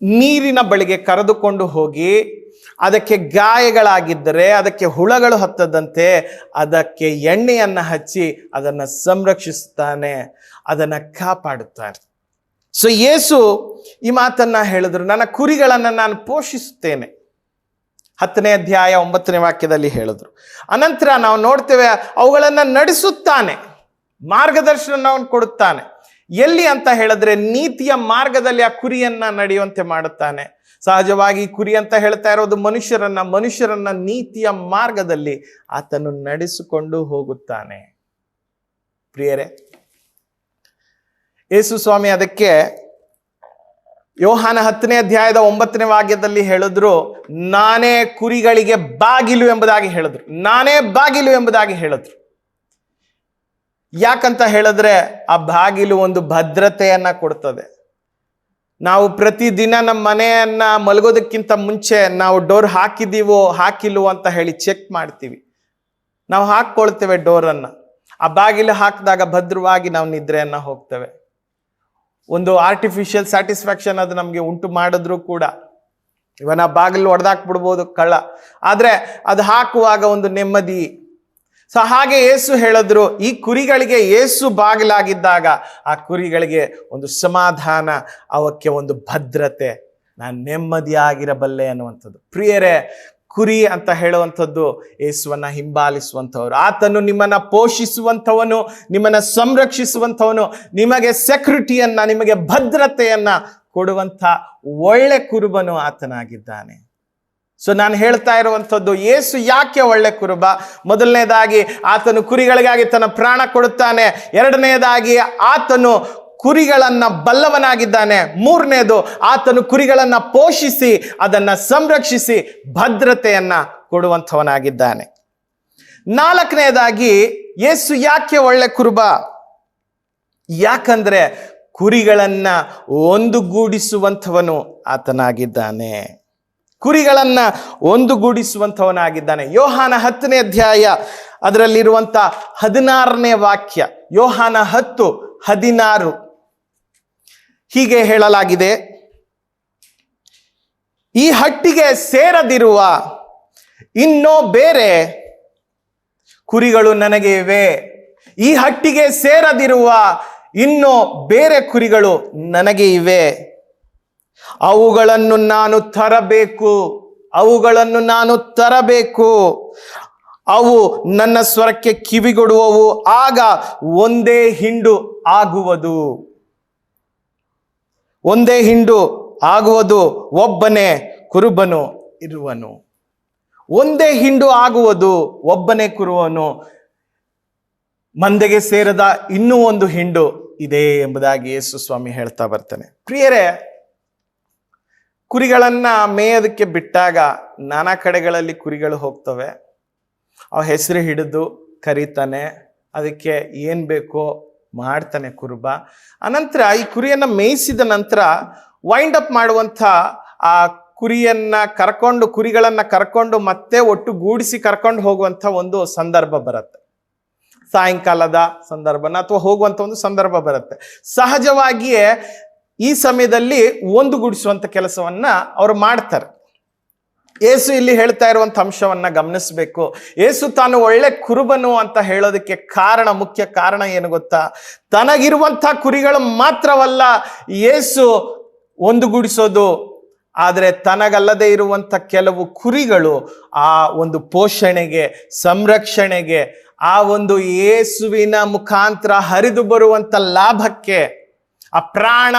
ನೀರಿನ ಬಳಿಗೆ ಕರೆದುಕೊಂಡು ಹೋಗಿ ಅದಕ್ಕೆ ಗಾಯಗಳಾಗಿದ್ದರೆ, ಅದಕ್ಕೆ ಹುಳಗಳು ಹತ್ತದಂತೆ ಅದಕ್ಕೆ ಎಣ್ಣೆಯನ್ನ ಹಚ್ಚಿ ಅದನ್ನು ಸಂರಕ್ಷಿಸುತ್ತಾನೆ, ಅದನ್ನು ಕಾಪಾಡುತ್ತಾನೆ. ಸೊ ಯೇಸು ಈ ಮಾತನ್ನ ಹೇಳಿದ್ರು, ನನ್ನ ಕುರಿಗಳನ್ನು ನಾನು ಪೋಷಿಸುತ್ತೇನೆ, 10ನೇ ಅಧ್ಯಾಯ 9ನೇ ವಾಕ್ಯದಲ್ಲಿ ಹೇಳಿದ್ರು. ಅನಂತರ ನಾವು ನೋಡ್ತೇವೆ ಅವುಗಳನ್ನು ನಡೆಸುತ್ತಾನೆ, ಮಾರ್ಗದರ್ಶನವನ್ನು ಕೊಡುತ್ತಾನೆ. ಎಲ್ಲಿ ಅಂತ ಹೇಳಿದ್ರೆ ನೀತಿಯ ಮಾರ್ಗದಲ್ಲಿ ಆ ಕುರಿಯನ್ನ ನಡೆಯುವಂತೆ ಮಾಡುತ್ತಾನೆ. ಸಹಜವಾಗಿ ಕುರಿ ಅಂತ ಹೇಳ್ತಾ ಇರೋದು ಮನುಷ್ಯರನ್ನ ನೀತಿಯ ಮಾರ್ಗದಲ್ಲಿ ಆತನು ನಡೆಸಿಕೊಂಡು ಹೋಗುತ್ತಾನೆ. ಪ್ರಿಯರೇ, ಯೇಸು ಸ್ವಾಮಿ ಅದಕ್ಕೆ ಯೋಹಾನ 10ನೇ ಅಧ್ಯಾಯದ 9ನೇ ವಾಕ್ಯದಲ್ಲಿ ಹೇಳಿದ್ರು, ನಾನೇ ಕುರಿಗಳಿಗೆ ಬಾಗಿಲು ಎಂಬುದಾಗಿ ಹೇಳಿದ್ರು. ನಾನೇ ಬಾಗಿಲು ಎಂಬುದಾಗಿ ಹೇಳಿದ್ರು. ಯಾಕಂತ ಹೇಳಿದ್ರೆ ಆ ಬಾಗಿಲು ಒಂದು ಭದ್ರತೆಯನ್ನ ಕೊಡ್ತದೆ. ನಾವು ಪ್ರತಿದಿನ ನಮ್ಮ ಮನೆಯನ್ನ ಮಲಗೋದಕ್ಕಿಂತ ಮುಂಚೆ ನಾವು ಡೋರ್ ಹಾಕಿದೀವೋ ಹಾಕಿಲ್ವೋ ಅಂತ ಹೇಳಿ ಚೆಕ್ ಮಾಡ್ತೀವಿ. ನಾವು ಹಾಕ್ಕೊಳ್ತೇವೆ ಡೋರನ್ನು. ಆ ಬಾಗಿಲು ಹಾಕಿದಾಗ ಭದ್ರವಾಗಿ ನಾವು ನಿದ್ರೆಯನ್ನ ಹೋಗ್ತೇವೆ. ಒಂದು ಆರ್ಟಿಫಿಷಿಯಲ್ ಸ್ಯಾಟಿಸ್ಫ್ಯಾಕ್ಷನ್ ಅದು ನಮಗೆ ಉಂಟು ಮಾಡಿದ್ರು ಕೂಡ, ಇವನ ಬಾಗಿಲು ಹೊಡೆದಾಕ್ಬಿಡ್ಬೋದು ಕಳ್ಳ, ಆದ್ರೆ ಅದು ಹಾಕುವಾಗ ಒಂದು ನೆಮ್ಮದಿ. ಸೊ ಹಾಗೆ ಯೇಸು ಹೇಳಿದ್ರು, ಈ ಕುರಿಗಳಿಗೆ ಯೇಸು ಬಾಗಿಲಾಗಿದ್ದಾಗ ಆ ಕುರಿಗಳಿಗೆ ಒಂದು ಸಮಾಧಾನ, ಅವಕ್ಕೆ ಒಂದು ಭದ್ರತೆ, ನಾನು ನೆಮ್ಮದಿಯಾಗಿರಬಲ್ಲೆ ಅನ್ನುವಂಥದ್ದು. ಪ್ರಿಯರೇ, ಕುರಿ ಅಂತ ಹೇಳುವಂಥದ್ದು ಯೇಸುವನ್ನ ಹಿಂಬಾಲಿಸುವಂಥವ್ರು. ಆತನು ನಿಮ್ಮನ್ನ ಪೋಷಿಸುವಂಥವನು, ನಿಮ್ಮನ್ನ ಸಂರಕ್ಷಿಸುವಂಥವನು, ನಿಮಗೆ ಸೆಕ್ಯೂರಿಟಿಯನ್ನ, ನಿಮಗೆ ಭದ್ರತೆಯನ್ನ ಕೊಡುವಂಥ ಒಳ್ಳೆ ಕುರುಬನು ಆತನಾಗಿದ್ದಾನೆ. ಸೊ ನಾನು ಹೇಳ್ತಾ ಇರುವಂಥದ್ದು, ಯೇಸು ಯಾಕೆ ಒಳ್ಳೆ ಕುರುಬ? ಮೊದಲನೇದಾಗಿ ಆತನು ಕುರಿಗಳಿಗಾಗಿ ತನ್ನ ಪ್ರಾಣ ಕೊಡುತ್ತಾನೆ. ಎರಡನೆಯದಾಗಿ ಆತನು ಕುರಿಗಳನ್ನ ಬಲ್ಲವನಾಗಿದ್ದಾನೆ. ಮೂರನೇದು, ಆತನು ಕುರಿಗಳನ್ನ ಪೋಷಿಸಿ ಅದನ್ನ ಸಂರಕ್ಷಿಸಿ ಭದ್ರತೆಯನ್ನ ಕೊಡುವಂಥವನಾಗಿದ್ದಾನೆ. ನಾಲ್ಕನೆಯದಾಗಿ, ಯೇಸು ಯಾಕೆ ಒಳ್ಳೆ ಕುರುಬ? ಯಾಕಂದ್ರೆ ಕುರಿಗಳನ್ನ ಒಂದುಗೂಡಿಸುವಂಥವನು ಆತನಾಗಿದ್ದಾನೆ. ಕುರಿಗಳನ್ನ ಒಂದುಗೂಡಿಸುವಂಥವನಾಗಿದ್ದಾನೆ. ಯೋಹಾನ 10ನೇ ಅಧ್ಯಾಯ ಅದರಲ್ಲಿರುವಂತ 16ನೇ ವಾಕ್ಯ, ಯೋಹಾನ 10:16 ಹೀಗೆ ಹೇಳಲಾಗಿದೆ, ಈ ಹಟ್ಟಿಗೆ ಸೇರದಿರುವ ಇನ್ನೂ ಬೇರೆ ಕುರಿಗಳು ನನಗೆ ಇವೆ. ಈ ಹಟ್ಟಿಗೆ ಸೇರದಿರುವ ಇನ್ನೂ ಬೇರೆ ಕುರಿಗಳು ನನಗೆ ಇವೆ. ಅವುಗಳನ್ನು ನಾನು ತರಬೇಕು. ಅವು ನನ್ನ ಸ್ವರಕ್ಕೆ ಕಿವಿಗೊಡುವವು. ಆಗ ಒಂದೇ ಹಿಂಡು ಆಗುವುದು, ಒಬ್ಬನೇ ಕುರುಬನು ಇರುವನು. ಒಂದೇ ಹಿಂಡು ಆಗುವುದು, ಒಬ್ಬನೇ ಕುರುಬನು. ಮಂದೆಗೆ ಸೇರದ ಇನ್ನೂ ಒಂದು ಹಿಂಡು ಇದೆ ಎಂಬುದಾಗಿ ಯೇಸು ಸ್ವಾಮಿ ಹೇಳ್ತಾ ಬರ್ತಾನೆ. ಪ್ರಿಯರೇ, ಕುರಿಗಳನ್ನ ಮೇಯೋದಕ್ಕೆ ಬಿಟ್ಟಾಗ ನಾನಾ ಕಡೆಗಳಲ್ಲಿ ಕುರಿಗಳು ಹೋಗ್ತವೆ. ಅವ ಹೆಸರು ಹಿಡಿದು ಕರೀತಾನೆ, ಅದಕ್ಕೆ ಏನ್ ಬೇಕೋ ಮಾಡ್ತಾನೆ ಕುರುಬ. ಅನಂತರ ಈ ಕುರಿಯನ್ನ ಮೇಯಿಸಿದ ನಂತರ ವೈಂಡ್ ಅಪ್ ಮಾಡುವಂಥ ಆ ಕುರಿಗಳನ್ನ ಕರ್ಕೊಂಡು ಮತ್ತೆ ಒಟ್ಟುಗೂಡಿಸಿ ಕರ್ಕೊಂಡು ಹೋಗುವಂಥ ಒಂದು ಸಂದರ್ಭ ಬರುತ್ತೆ. ಸಾಯಂಕಾಲದ ಸಂದರ್ಭನ ಅಥವಾ ಹೋಗುವಂಥ ಒಂದು ಸಂದರ್ಭ ಬರುತ್ತೆ. ಸಹಜವಾಗಿಯೇ ಈ ಸಮಯದಲ್ಲಿ ಒಂದುಗೂಡಿಸುವಂಥ ಕೆಲಸವನ್ನ ಅವರು ಮಾಡ್ತಾರೆ. ಯೇಸು ಇಲ್ಲಿ ಹೇಳ್ತಾ ಇರುವಂಥ ಅಂಶವನ್ನ ಗಮನಿಸಬೇಕು. ಯೇಸು ತಾನು ಒಳ್ಳೆ ಕುರುಬನು ಅಂತ ಹೇಳೋದಕ್ಕೆ ಮುಖ್ಯ ಕಾರಣ ಏನು ಗೊತ್ತಾ? ತನಗಿರುವಂಥ ಕುರಿಗಳು ಮಾತ್ರವಲ್ಲ ಯೇಸು ಒಂದುಗೂಡಿಸೋದು, ಆದರೆ ತನಗಲ್ಲದೆ ಇರುವಂಥ ಕೆಲವು ಕುರಿಗಳು ಆ ಒಂದು ಪೋಷಣೆಗೆ, ಸಂರಕ್ಷಣೆಗೆ, ಆ ಒಂದು ಯೇಸುವಿನ ಮುಖಾಂತರ ಹರಿದು ಬರುವಂಥ ಲಾಭಕ್ಕೆ, ಆ ಪ್ರಾಣ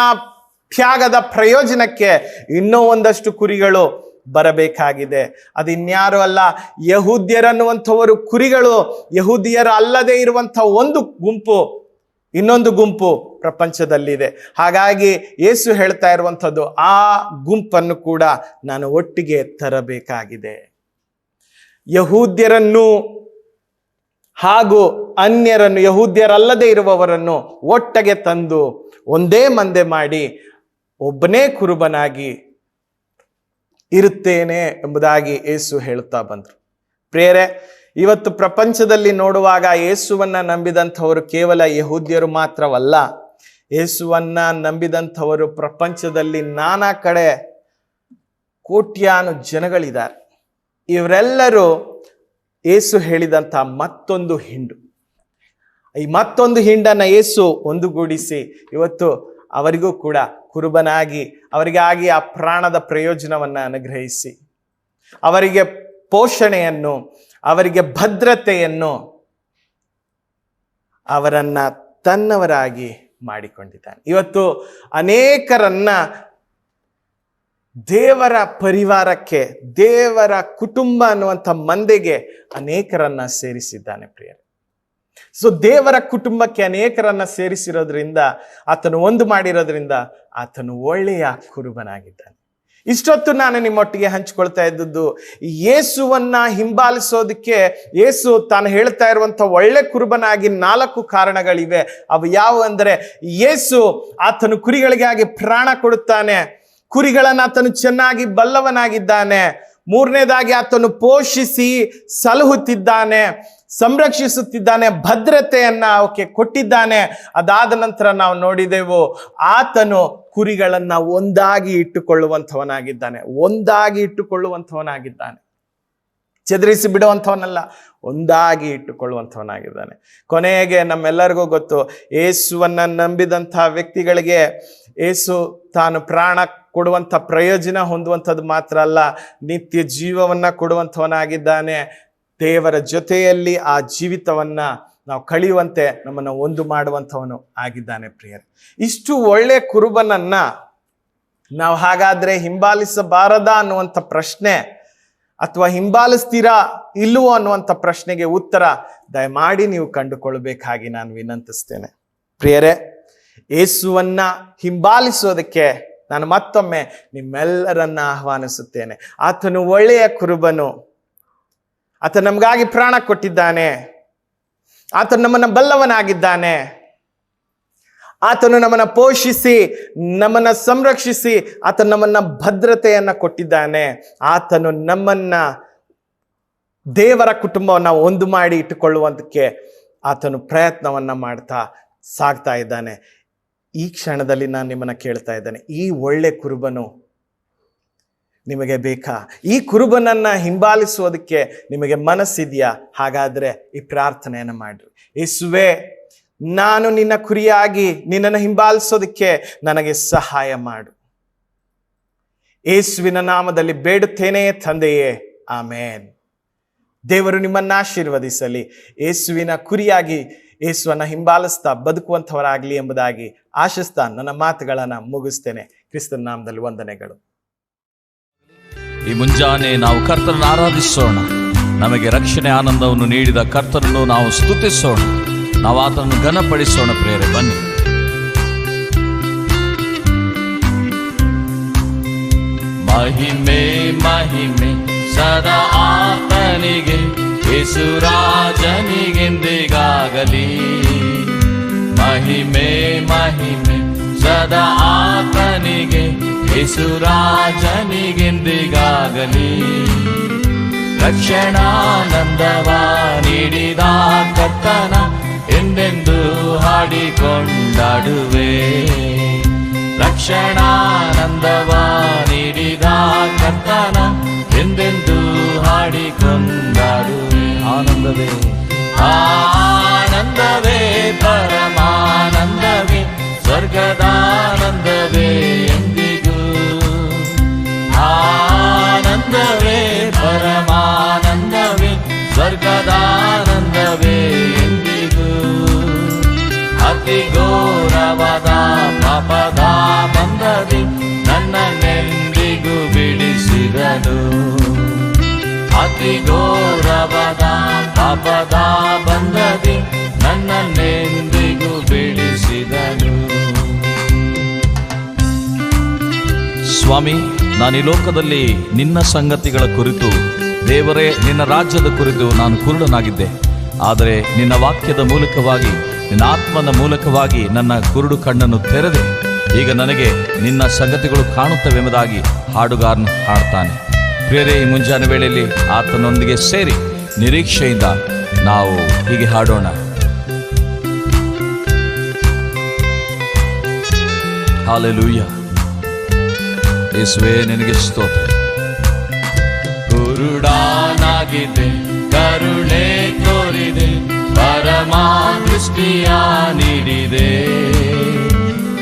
ತ್ಯಾಗದ ಪ್ರಯೋಜನಕ್ಕೆ ಇನ್ನೂ ಒಂದಷ್ಟು ಕುರಿಗಳು ಬರಬೇಕಾಗಿದೆ. ಅದು ಇನ್ಯಾರು ಅಲ್ಲ, ಯಹೂದ್ಯರನ್ನುವಂಥವರು ಕುರಿಗಳು. ಯಹೂದಿಯರು ಅಲ್ಲದೆ ಇರುವಂಥ ಒಂದು ಗುಂಪು, ಇನ್ನೊಂದು ಗುಂಪು ಪ್ರಪಂಚದಲ್ಲಿದೆ. ಹಾಗಾಗಿ ಯೇಸು ಹೇಳ್ತಾ ಇರುವಂಥದ್ದು, ಆ ಗುಂಪನ್ನು ಕೂಡ ನಾನು ಒಟ್ಟಿಗೆ ತರಬೇಕಾಗಿದೆ. ಯಹೂದ್ಯರನ್ನು ಹಾಗೂ ಅನ್ಯರನ್ನು, ಯಹೂದ್ಯರಲ್ಲದೆ ಇರುವವರನ್ನು ಒಟ್ಟಿಗೆ ತಂದು ಒಂದೇ ಮಂದೆ ಮಾಡಿ ಒಬ್ಬನೇ ಕುರುಬನಾಗಿ ಇರುತ್ತೇನೆ ಎಂಬುದಾಗಿ ಯೇಸು ಹೇಳುತ್ತಾ ಬಂದರು. ಪ್ರಿಯರೇ, ಇವತ್ತು ಪ್ರಪಂಚದಲ್ಲಿ ನೋಡುವಾಗ ಯೇಸುವನ್ನ ನಂಬಿದಂಥವರು ಕೇವಲ ಯಹೂದ್ಯರು ಮಾತ್ರವಲ್ಲ, ಯೇಸುವನ್ನ ನಂಬಿದಂಥವರು ಪ್ರಪಂಚದಲ್ಲಿ ನಾನಾ ಕಡೆ ಕೋಟ್ಯಾನು ಜನಗಳಿದ್ದಾರೆ. ಇವರೆಲ್ಲರೂ ಯೇಸು ಹೇಳಿದಂಥ ಮತ್ತೊಂದು ಹಿಂಡು, ಈ ಮತ್ತೊಂದು ಹಿಂಡನ್ನ ಯೇಸು ಒಂದುಗೂಡಿಸಿ ಇವತ್ತು ಅವರಿಗೂ ಕೂಡ ಕುರುಬನಾಗಿ, ಅವರಿಗಾಗಿ ಆ ಪ್ರಾಣದ ಪ್ರಯೋಜನವನ್ನ ಅನುಗ್ರಹಿಸಿ ಅವರಿಗೆ ಪೋಷಣೆಯನ್ನು, ಅವರಿಗೆ ಭದ್ರತೆಯನ್ನು, ಅವರನ್ನ ತನ್ನವರಾಗಿ ಮಾಡಿಕೊಂಡಿದ್ದಾನೆ. ಇವತ್ತು ಅನೇಕರನ್ನ ದೇವರ ಪರಿವಾರಕ್ಕೆ, ದೇವರ ಕುಟುಂಬ ಅನ್ನುವಂಥ ಮಂದೆಗೆ ಅನೇಕರನ್ನ ಸೇರಿಸಿದ್ದಾನೆ ಪ್ರಿಯರೇ. ಸೊ ದೇವರ ಕುಟುಂಬಕ್ಕೆ ಅನೇಕರನ್ನ ಸೇರಿಸಿರೋದ್ರಿಂದ, ಆತನು ಒಂದು ಮಾಡಿರೋದ್ರಿಂದ ಆತನು ಒಳ್ಳೆಯ ಕುರುಬನಾಗಿದ್ದಾನೆ. ಇಷ್ಟೊತ್ತು ನಾನು ನಿಮ್ಮೊಟ್ಟಿಗೆ ಹಂಚಿಕೊಳ್ತಾ ಇದ್ದದ್ದು, ಯೇಸುವನ್ನ ಹಿಂಬಾಲಿಸೋದಕ್ಕೆ ಯೇಸು ತಾನು ಹೇಳ್ತಾ ಇರುವಂಥ ಒಳ್ಳೆ ಕುರುಬನಾಗಿ 4 ಕಾರಣಗಳಿವೆ. ಅವು ಯಾವುವು ಅಂದರೆ, ಯೇಸು ಆತನು ಕುರಿಗಳಿಗಾಗಿ ಪ್ರಾಣ ಕೊಡುತ್ತಾನೆ, ಕುರಿಗಳನ್ನು ಆತನು ಚೆನ್ನಾಗಿ ಬಲ್ಲವನಾಗಿದ್ದಾನೆ. 3ನೇದಾಗಿ ಆತನು ಪೋಷಿಸಿ ಸಲಹುತ್ತಿದ್ದಾನೆ, ಸಂರಕ್ಷಿಸುತ್ತಿದ್ದಾನೆ, ಭದ್ರತೆಯನ್ನ ಅವಕ್ಕೆ ಕೊಟ್ಟಿದ್ದಾನೆ. ಅದಾದ ನಂತರ ನಾವು ನೋಡಿದೆವು, ಆತನು ಕುರಿಗಳನ್ನ ಒಂದಾಗಿ ಇಟ್ಟುಕೊಳ್ಳುವಂಥವನಾಗಿದ್ದಾನೆ, ಒಂದಾಗಿ ಇಟ್ಟುಕೊಳ್ಳುವಂಥವನಾಗಿದ್ದಾನೆ, ಚದರಿಸಿ ಬಿಡುವಂಥವನಲ್ಲ, ಒಂದಾಗಿ ಇಟ್ಟುಕೊಳ್ಳುವಂಥವನಾಗಿದ್ದಾನೆ. ಕೊನೆಗೆ ನಮ್ಮೆಲ್ಲರಿಗೂ ಗೊತ್ತು, ಯೇಸುವನ್ನ ನಂಬಿದಂಥ ವ್ಯಕ್ತಿಗಳಿಗೆ ಯೇಸು ತಾನು ಪ್ರಾಣ ಕೊಡುವಂಥ ಪ್ರಯೋಜನ ಹೊಂದುವಂಥದ್ದು ಮಾತ್ರ ಅಲ್ಲ, ನಿತ್ಯ ಜೀವವನ್ನ ಕೊಡುವಂಥವನಾಗಿದ್ದಾನೆ. ದೇವರ ಜೊತೆಯಲ್ಲಿ ಆ ಜೀವಿತವನ್ನ ನಾವು ಕಳೆಯುವಂತೆ ನಮ್ಮನ್ನು ಒಂದು ಮಾಡುವಂಥವನು ಆಗಿದ್ದಾನೆ ಪ್ರಿಯರೇ. ಇಷ್ಟು ಒಳ್ಳೆ ಕುರುಬನನ್ನ ನಾವು ಹಾಗಾದ್ರೆ ಹಿಂಬಾಲಿಸಬಾರದಾ ಅನ್ನುವಂಥ ಪ್ರಶ್ನೆ, ಅಥವಾ ಹಿಂಬಾಲಿಸ್ತೀರಾ ಇಲ್ಲವೋ ಅನ್ನುವಂಥ ಪ್ರಶ್ನೆಗೆ ಉತ್ತರ ದಯಮಾಡಿ ನೀವು ಕಂಡುಕೊಳ್ಬೇಕಾಗಿ ನಾನು ವಿನಂತಿಸ್ತೇನೆ ಪ್ರಿಯರೇ. ಯೇಸುವನ್ನ ಹಿಂಬಾಲಿಸೋದಕ್ಕೆ ನಾನು ಮತ್ತೊಮ್ಮೆ ನಿಮ್ಮೆಲ್ಲರನ್ನ ಆಹ್ವಾನಿಸುತ್ತೇನೆ. ಆತನು ಒಳ್ಳೆಯ ಕುರುಬನು, ಆತ ನಮಗಾಗಿ ಪ್ರಾಣ ಕೊಟ್ಟಿದ್ದಾನೆ, ಆತನು ನಮ್ಮನ್ನ ಬಲ್ಲವನಾಗಿದ್ದಾನೆ, ಆತನು ನಮ್ಮನ್ನ ಪೋಷಿಸಿ ನಮ್ಮನ್ನ ಸಂರಕ್ಷಿಸಿ ಆತನು ನಮ್ಮನ್ನ ಭದ್ರತೆಯನ್ನ ಕೊಟ್ಟಿದ್ದಾನೆ. ಆತನು ನಮ್ಮನ್ನ ದೇವರ ಕುಟುಂಬವನ್ನ ಒಂದು ಮಾಡಿ ಇಟ್ಟುಕೊಳ್ಳುವಂತಕ್ಕೆ ಆತನು ಪ್ರಯತ್ನವನ್ನ ಮಾಡ್ತಾ ಸಾಗ್ತಾ ಇದ್ದಾನೆ. ಈ ಕ್ಷಣದಲ್ಲಿ ನಾನು ನಿಮ್ಮನ್ನ ಕೇಳ್ತಾ ಇದ್ದೇನೆ, ಈ ಒಳ್ಳೆ ಕುರುಬನು ನಿಮಗೆ ಬೇಕಾ? ಈ ಕುರುಬನನ್ನ ಹಿಂಬಾಲಿಸೋದಕ್ಕೆ ನಿಮಗೆ ಮನಸ್ಸಿದೆಯಾ? ಹಾಗಾದ್ರೆ ಈ ಪ್ರಾರ್ಥನೆಯನ್ನು ಮಾಡ್ರಿ. ಯೇಸುವೇ, ನಾನು ನಿನ್ನ ಕುರಿಯಾಗಿ ನಿನ್ನನ್ನು ಹಿಂಬಾಲಿಸೋದಕ್ಕೆ ನನಗೆ ಸಹಾಯ ಮಾಡು. ಯೇಸುವಿನ ನಾಮದಲ್ಲಿ ಬೇಡುತ್ತೇನೆ ತಂದೆಯೇ, ಆಮೇನ್. ದೇವರು ನಿಮ್ಮನ್ನ ಆಶೀರ್ವದಿಸಲಿ. ಯೇಸುವಿನ ಕುರಿಯಾಗಿ ಯೇಸುವನ್ನ ಹಿಂಬಾಲಿಸ್ತಾ ಬದುಕುವಂಥವರಾಗ್ಲಿ ಎಂಬುದಾಗಿ ಆಶಿಸ್ತಾ ನನ್ನ ಮಾತುಗಳನ್ನ ಮುಗಿಸ್ತೇನೆ. ಕ್ರಿಸ್ತನ ನಾಮದಲ್ಲಿ ವಂದನೆಗಳು. ಈ ಮುಂಜಾನೆ ನಾವು ಕರ್ತನನ್ನು ಆರಾಧಿಸೋಣ. ನಮಗೆ ರಕ್ಷಣೆ ಆನಂದವನ್ನು ನೀಡಿದ ಕರ್ತನನ್ನು ನಾವು ಸ್ತುತಿಸೋಣ, ನಾವು ಆತನನ್ನು ಘನಪಡಿಸೋಣ. ಪ್ರಿಯರೇ, ಬನ್ನಿ. ಮಹಿಮೆ ಮಹಿಮೆ ಸದಾ ಆತನಿಗೆ, ಯೇಸುರಾಜನಿಗೆಂದಿಗಾಗಲಿ. ಮಹಿಮೆ ಮಹಿಮೆ ಸದಾ ಆತನಿಗೆ, ಯೇಸುರಾಜನಿಗೆಂದಿಗಾಗಲಿ. ರಕ್ಷಣಾನಂದವ ನೀಡಿದ ಕರ್ತನ ಎಂದೆಂದು ಹಾಡಿಕೊಂಡಾಡುವೆ. ರಕ್ಷಣಾನಂದವ ನೀಡಿದ ಕರ್ತನ ಎಂದೆಂದು ಹಾಡಿಕೊಂಡಾಡುವೆ. ಆನಂದವೇ ಆನಂದವೇ ಪರಮಾನಂದವೇ, ಸ್ವರ್ಗದಾನಂದವೇ ಎಂದಿಗೂ. ಆನಂದವೇ ಪರಮಾನಂದವೇ, ಸ್ವರ್ಗದಾನಂದವೇ ಎಂದಿಗೂ. ಅತಿ ಘೋರವಾದ ಪಾಪದ ಬಂಧದಿ ನನ್ನನ್ನೆಂದಿಗೂ ಬಿಡಿಸಿದನು. ಅತಿ ಘೋರವಾದ ಪಾಪದ ಬಂಧದಿ ನನ್ನನ್ನೆಂದಿಗೂ ಬಿಡಿಸಿದನು. ಸ್ವಾಮಿ, ನಾನು ಈ ಲೋಕದಲ್ಲಿ ನಿನ್ನ ಸಂಗತಿಗಳ ಕುರಿತು, ದೇವರೇ ನಿನ್ನ ರಾಜ್ಯದ ಕುರಿತು ನಾನು ಕುರುಡನಾಗಿದ್ದೆ. ಆದರೆ ನಿನ್ನ ವಾಕ್ಯದ ಮೂಲಕವಾಗಿ, ನಿನ್ನ ಆತ್ಮನ ಮೂಲಕವಾಗಿ ನನ್ನ ಕುರುಡು ಕಣ್ಣನ್ನು ತೆರೆದೆ. ಈಗ ನನಗೆ ನಿನ್ನ ಸಂಗತಿಗಳು ಕಾಣುತ್ತವೆಂಬುದಾಗಿ ಹಾಡುಗಾರನು ಹಾಡ್ತಾನೆ. ಪ್ರಿಯರೇ, ಈ ಮುಂಜಾನೆ ವೇಳೆಯಲ್ಲಿ ಆತನೊಂದಿಗೆ ಸೇರಿ ನಿರೀಕ್ಷೆಯಿಂದ ನಾವು ಹೀಗೆ ಹಾಡೋಣ. ಹಾಲೆಲೂಯ. ಯೇಸುವೇ, ನಿನಗೆ ಸ್ತೋತ್ರ. ಕುರುಡಾನಾಗಿದೆ, ಕರುಣೆ ತೋರಿದೆ, ಪರಮ ದೃಷ್ಟಿಯ ನೀಡಿದೆ.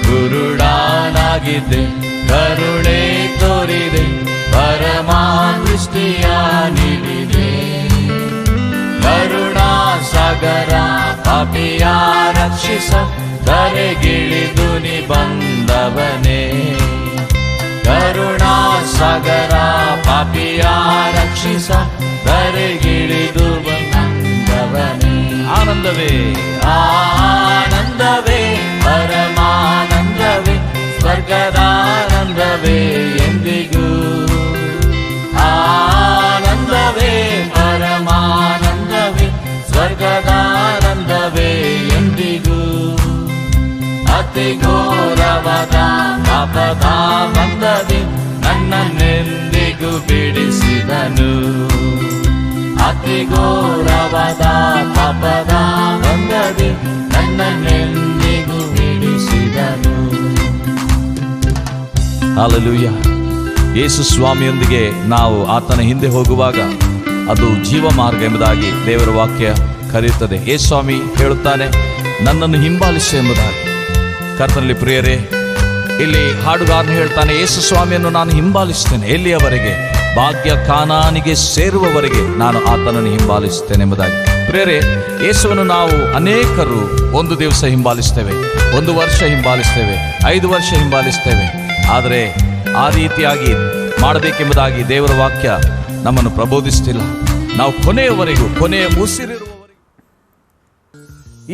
ಕುರುಡಾನಾಗಿದೆ, ಕರುಣೆ ತೋರಿದೆ, ಪರಮಾ ದೃಷ್ಟಿಯ ನೀಡಿದೆ. ಕರುಣಾ ಸಾಗರ ಪಾಪಿಯ ರಕ್ಷಿಸ ಧರೆಗಿಳಿದು ನೀ ಬಂದವನೇ. ಕರುಣಾ ಸಾಗರ ಪಾಪಿಯ ರಕ್ಷಿಸ ಧರೆಗಿಳಿದು ಬಂದವನೇ. ಆನಂದವೇ ಆನಂದವೇ ಪರಮಾನಂದವೇ ಸ್ವರ್ಗದಾನಂದವೇ ಎಂದಿಗೂ. ಆನಂದವೇ ಪರಮಾನಂದವೇ ಸ್ವರ್ಗದಾನಂದವೇ ಎಂದಿಗೂ. ಅತಿ ಘೋರವಾದ ಪಾಪದ ಬಂಧದಿ ನನ್ನನ್ನೆಂದಿಗೂ ಬಿಡಿಸಿದನು. ಅತಿ ಘೋರವಾದ ಪಾಪದ ಬಂಧದಿ ನನ್ನನ್ನೆಂದಿಗೂ ಬಿಡಿಸಿದನು. ಹಲ್ಲೆಲೂಯಾ. ಯೇಸು ಸ್ವಾಮಿಯೊಂದಿಗೆ ನಾವು ಆತನ ಹಿಂದೆ ಹೋಗುವಾಗ ಅದು ಜೀವ ಮಾರ್ಗ ಎಂಬುದಾಗಿ ದೇವರ ವಾಕ್ಯ ಕರೆಯುತ್ತದೆ. ಯೇಸು ಸ್ವಾಮಿ ಹೇಳುತ್ತಾನೆ, ನನ್ನನ್ನು ಹಿಂಬಾಲಿಸು ಎಂಬುದಾಗಿ. ಕರ್ತನಲ್ಲಿ ಪ್ರಿಯರೇ, ಇಲ್ಲಿ ಹಾಡುಗಾರನು ಹೇಳ್ತಾನೆ, ಯೇಸು ಸ್ವಾಮಿಯನ್ನು ನಾನು ಹಿಂಬಾಲಿಸ್ತೇನೆ. ಎಲ್ಲಿಯವರೆಗೆ? ಭಾಗ್ಯ ಕಾನಾನಿಗೆ ಸೇರುವವರೆಗೆ ನಾನು ಆತನನ್ನು ಹಿಂಬಾಲಿಸುತ್ತೇನೆ ಎಂಬುದಾಗಿ. ಪ್ರಿಯರೇ, ಯೇಸುವನ್ನು ನಾವು ಅನೇಕರು ಒಂದು ದಿವಸ ಹಿಂಬಾಲಿಸ್ತೇವೆ, 1 ವರ್ಷ ಹಿಂಬಾಲಿಸ್ತೇವೆ, 5 ವರ್ಷ ಹಿಂಬಾಲಿಸ್ತೇವೆ. ಆದರೆ ಆ ರೀತಿಯಾಗಿ ಮಾಡಬೇಕೆಂಬುದಾಗಿ ದೇವರ ವಾಕ್ಯ ನಮ್ಮನ್ನು ಪ್ರಬೋಧಿಸ್ತಿಲ್ಲ. ನಾವು ಕೊನೆಯವರೆಗೂ, ಕೊನೆಯ ಉಸಿರಿರುವವರೆಗೂ.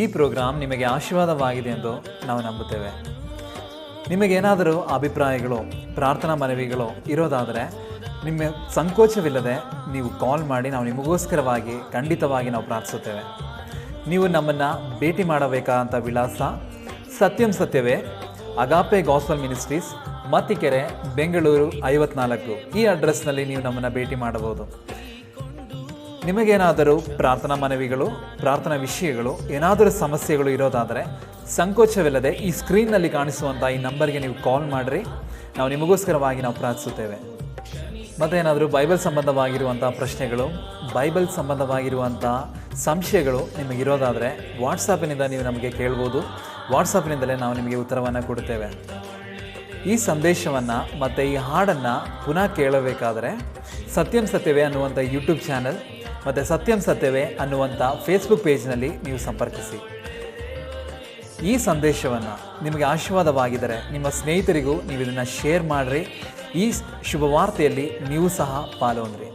ಈ ಪ್ರೋಗ್ರಾಮ್ ನಿಮಗೆ ಆಶೀರ್ವಾದವಾಗಿದೆ ಎಂದು ನಾವು ನಂಬುತ್ತೇವೆ. ನಿಮಗೇನಾದರೂ ಅಭಿಪ್ರಾಯಗಳು, ಪ್ರಾರ್ಥನಾ ಮನವಿಗಳು ಇರೋದಾದರೆ ನಿಮ್ಮ ಸಂಕೋಚವಿಲ್ಲದೆ ನೀವು ಕಾಲ್ ಮಾಡಿ, ನಾವು ನಿಮಗೋಸ್ಕರವಾಗಿ ಖಂಡಿತವಾಗಿ ನಾವು ಪ್ರಾರ್ಥಿಸುತ್ತೇವೆ. ನೀವು ನಮ್ಮನ್ನು ಭೇಟಿ ಮಾಡಬೇಕಾದಂಥ ವಿಳಾಸ ಸತ್ಯಂ ಸತ್ಯವೇ, ಅಗಾಪೆ ಗಾಸ್ಪಲ್ ಮಿನಿಸ್ಟ್ರೀಸ್, ಮತ್ತಿಕೆರೆ, ಬೆಂಗಳೂರು 54. ಈ ಅಡ್ರೆಸ್ನಲ್ಲಿ ನೀವು ನಮ್ಮನ್ನು ಭೇಟಿ ಮಾಡಬಹುದು. ನಿಮಗೇನಾದರೂ ಪ್ರಾರ್ಥನಾ ಮನವಿಗಳು, ಪ್ರಾರ್ಥನಾ ವಿಷಯಗಳು, ಏನಾದರೂ ಸಮಸ್ಯೆಗಳು ಇರೋದಾದರೆ ಸಂಕೋಚವಿಲ್ಲದೆ ಈ ಸ್ಕ್ರೀನ್ನಲ್ಲಿ ಕಾಣಿಸುವಂಥ ಈ ನಂಬರ್ಗೆ ನೀವು ಕಾಲ್ ಮಾಡಿರಿ. ನಾವು ನಿಮಗೋಸ್ಕರವಾಗಿ ನಾವು ಪ್ರಾರ್ಥಿಸುತ್ತೇವೆ. ಮತ್ತು ಏನಾದರೂ ಬೈಬಲ್ ಸಂಬಂಧವಾಗಿರುವಂಥ ಪ್ರಶ್ನೆಗಳು, ಬೈಬಲ್ ಸಂಬಂಧವಾಗಿರುವಂಥ ಸಂಶಯಗಳು ನಿಮಗಿರೋದಾದರೆ ವಾಟ್ಸಾಪಿನಿಂದ ನೀವು ನಮಗೆ ಕೇಳ್ಬೋದು. ವಾಟ್ಸಾಪ್ನಿಂದಲೇ ನಾವು ನಿಮಗೆ ಉತ್ತರವನ್ನು ಕೊಡುತ್ತೇವೆ. ಈ ಸಂದೇಶವನ್ನು ಮತ್ತು ಈ ಹಾಡನ್ನು ಪುನಃ ಕೇಳಬೇಕಾದರೆ ಸತ್ಯಂ ಸತ್ಯವೇ ಅನ್ನುವಂಥ ಯೂಟ್ಯೂಬ್ ಚಾನಲ್ ಮತ್ತು ಸತ್ಯಂ ಸತ್ಯವೇ ಅನ್ನುವಂಥ ಫೇಸ್ಬುಕ್ ಪೇಜ್ನಲ್ಲಿ ನೀವು ಸಂಪರ್ಕಿಸಿ. ಈ ಸಂದೇಶವನ್ನು ನಿಮಗೆ ಆಶೀರ್ವಾದವಾಗಿದ್ದರೆ ನಿಮ್ಮ ಸ್ನೇಹಿತರಿಗೂ ನೀವು ಇದನ್ನು ಶೇರ್ ಮಾಡಿರಿ. ಈ ಶುಭವಾರ್ತೆಯಲ್ಲಿ ನೀವು ಸಹ ಪಾಲ್ಗೊಂಡ್ರಿ.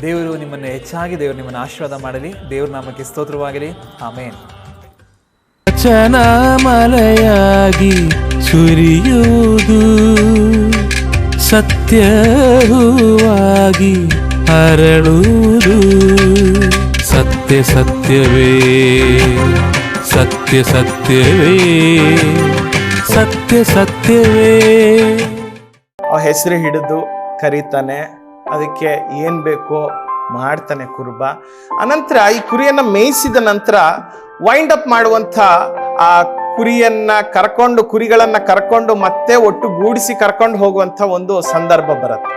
ದೇವರು ನಿಮ್ಮನ್ನು ಹೆಚ್ಚಾಗಿ, ದೇವರು ನಿಮ್ಮನ್ನು ಆಶೀರ್ವಾದ ಮಾಡಲಿ. ದೇವ್ರ ನಾಮಕ್ಕೆ ಸ್ತೋತ್ರವಾಗಲಿ. ಆಮೇನ್. ವಚನ ಮಳೆಯಾಗಿ ಸುರಿಯುವುದು, ಸತ್ಯವಾಗಿ ಹರಳುವುದು. ಸತ್ಯ ಸತ್ಯವೇ, ಸತ್ಯ ಸತ್ಯವೇ, ಸತ್ಯ ಸತ್ಯವೇ. ಆ ಹೆಸರು ಹಿಡಿದು ಕರೀತಾನೆ, ಅದಕ್ಕೆ ಏನು ಬೇಕೋ ಮಾಡ್ತಾನೆ ಕುರುಬ. ಅನಂತರ ಈ ಕುರಿಯನ್ನ ಮೇಯಿಸಿದ ನಂತರ ವೈಂಡ್ ಅಪ್ ಮಾಡುವಂಥ ಆ ಕುರಿಗಳನ್ನ ಕರ್ಕೊಂಡು ಮತ್ತೆ ಒಟ್ಟುಗೂಡಿಸಿ ಕರ್ಕೊಂಡು ಹೋಗುವಂಥ ಒಂದು ಸಂದರ್ಭ ಬರುತ್ತೆ.